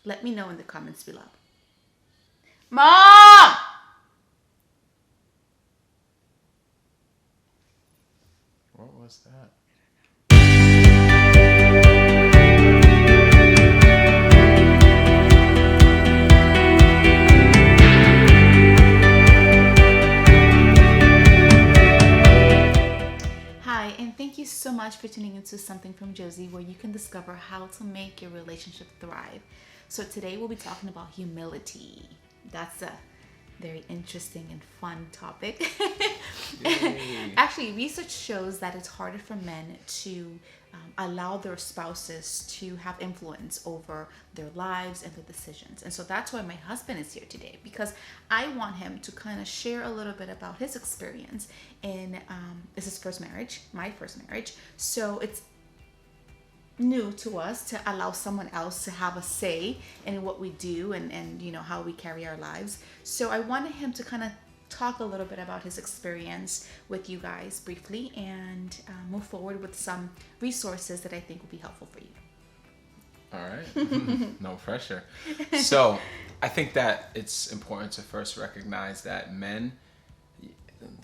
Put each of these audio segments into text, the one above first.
Let me know in the comments below. Mom! What was that? Hi, and thank you so much for tuning into Something from Josie, where you can discover how to make your relationship thrive. So today we'll be talking about humility. That's a very interesting and fun topic. Actually, research shows that it's harder for men to allow their spouses to have influence over their lives and their decisions. And so that's why my husband is here today, because I want him to kind of share a little bit about his experience in it's his first marriage, my first marriage. So it's new to us to allow someone else to have a say in what we do and you know how we carry our lives. So I wanted him to kind of talk a little bit about his experience with you guys briefly and move forward with some resources that I think will be helpful for you. All right. No pressure. So I think that it's important to first recognize that men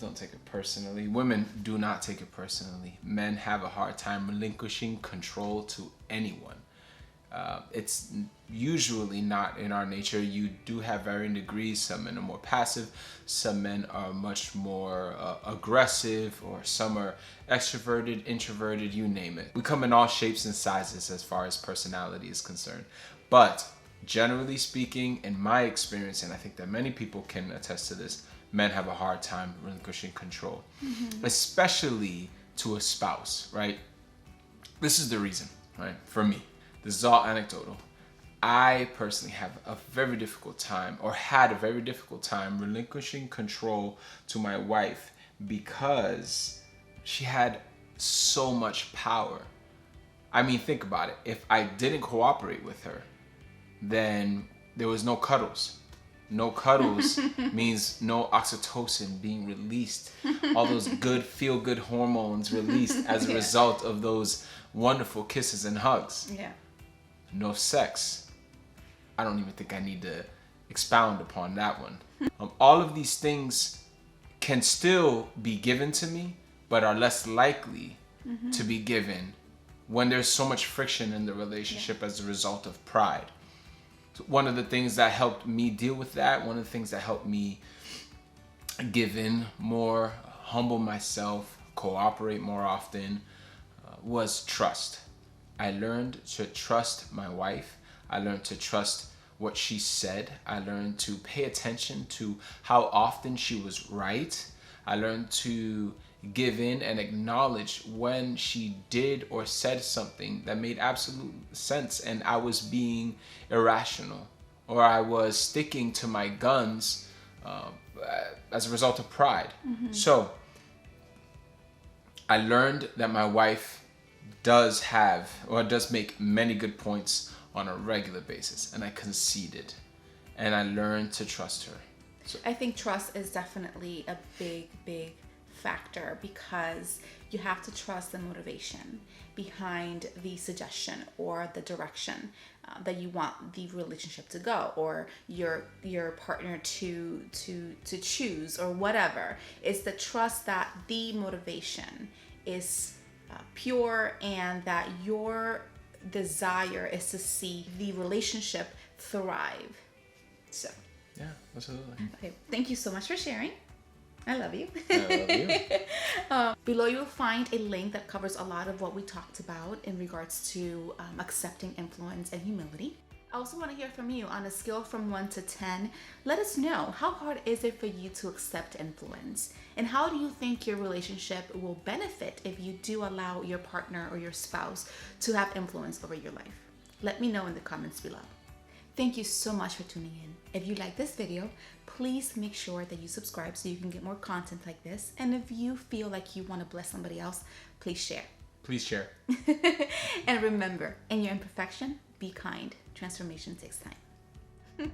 don't take it personally. Women do not take it personally. Men have a hard time relinquishing control to anyone. It's usually not in our nature. You do have varying degrees. Some men are more passive. Some men are much more aggressive, or some are extroverted, introverted, you name it. We come in all shapes and sizes as far as personality is concerned. But generally speaking, in my experience, and I think that many people can attest to this, men have a hard time relinquishing control, especially to a spouse, right? This is the reason, right? For me, this is all anecdotal. I personally have a very difficult time, or had a very difficult time, relinquishing control to my wife because she had so much power. I mean, think about it. If I didn't cooperate with her, then there was no cuddles. No cuddles means no oxytocin being released. All those good feel-good hormones released as a result of those wonderful kisses and hugs. Yeah. No sex. I don't even think I need to expound upon that one. All of these things can still be given to me, but are less likely to be given when there's so much friction in the relationship as a result of pride. So one of the things that helped me deal with that, one of the things that helped me give in more, humble myself, cooperate more often, was trust. I learned to trust my wife. I learned to trust what she said. I learned to pay attention to how often she was right. I learned to give in and acknowledge when she did or said something that made absolute sense and I was being irrational, or I was sticking to my guns as a result of pride. So I learned that my wife does make many good points on a regular basis, and I conceded, and I learned to trust her. So I think trust is definitely a big factor, because you have to trust the motivation behind the suggestion or the direction that you want the relationship to go, or your partner to choose, or whatever. It's the trust that the motivation is pure, and that your desire is to see the relationship thrive. So yeah, absolutely. okay, thank you so much for sharing. I love you. I love you. Below you'll find a link that covers a lot of what we talked about in regards to accepting influence and humility. I also want to hear from you on a scale from 1 to 10. Let us know, how hard is it for you to accept influence? And how do you think your relationship will benefit if you do allow your partner or your spouse to have influence over your life? Let me know in the comments below. Thank you so much for tuning in. If you like this video, please make sure that you subscribe so you can get more content like this. And if you feel like you want to bless somebody else, please share. Please share. And remember, in your imperfection, be kind. Transformation takes time.